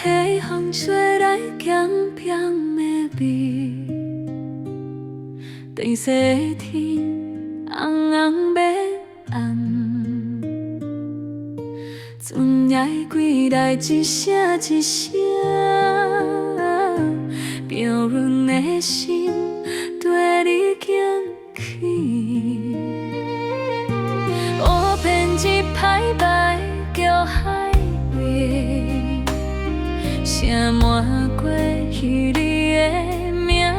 被风吹来咸咸的味，长西的天红红要红，船也归来一声一声，冰润的心跟你行去，乌片一排排叫海月，写满过去你的名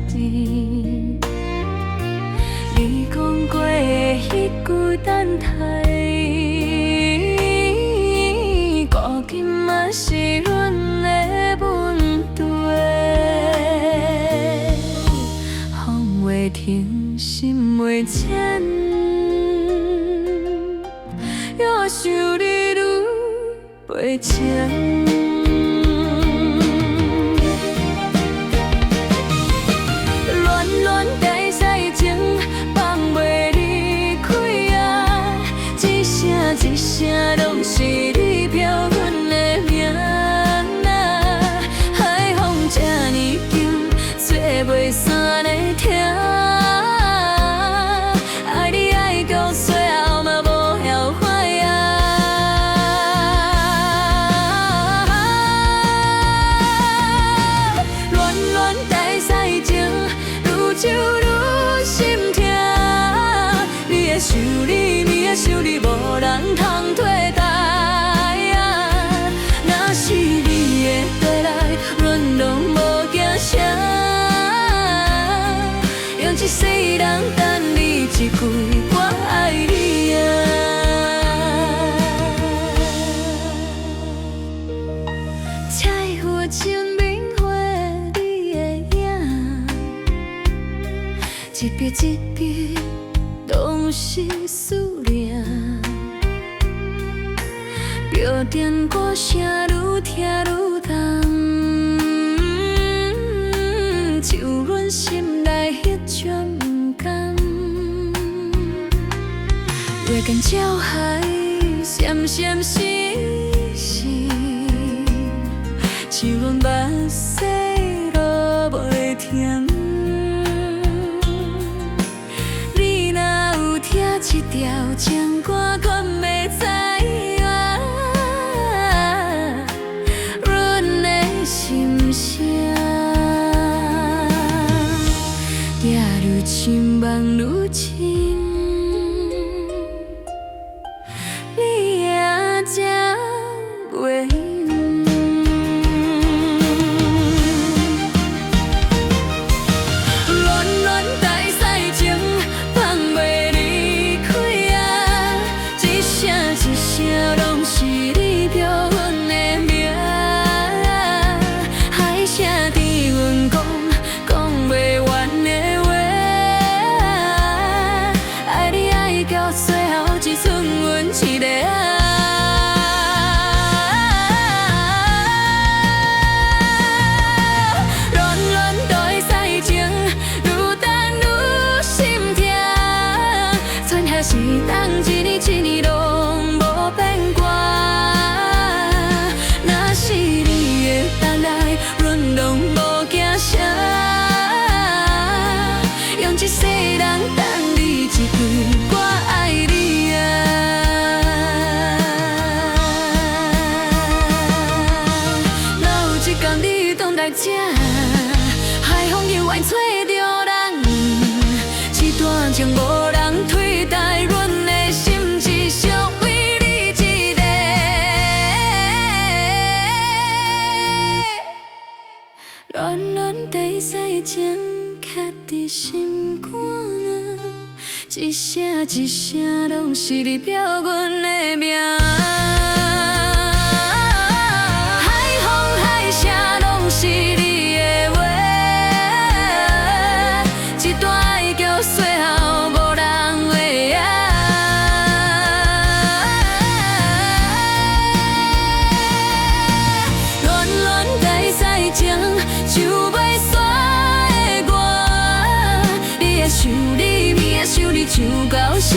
字。你讲过的迄句等待，古今嘛是阮的问题。风袂停，心袂减，越想你愈袂情。一声拢是你飘阮的名啊，海风这呢强，吹袂散的痛。爱你爱到最后嘛无后悔啊！恋恋在西情，愈酒愈心痛。你的想你，你的想你，无人通替代啊！若是你的回来，阮拢无惊啥，用一世人等你一句我爱你啊！彩虹前面画你的影，一笔一笔拢是思念。标点歌声愈听愈重，像阮心内迄种不甘。月光照海，闪闪闪闪，像阮目屎落袂停。你若有听一条情歌，阮袂知。情梦愈深，你也才袂问。恋恋在西情，放袂离开啊！一声一声拢是你飘阮的名，海声伫阮讲袂完的。到最后只剩阮一个啊！恋恋在西情，愈等愈心痛。剩下是当一年一年拢无变卦。若是你的回来，阮拢无惊啥，用一世人等你一句。海风又爱找着人，一段情无人替代，阮的心只属于你一个。恋恋在西情，刻伫心肝啊，一声一声拢是你飘阮的名。是你的话，一段爱到最后无人会晓。恋恋在西情，像袂煞的我，你的想你，你的想你，唱到声。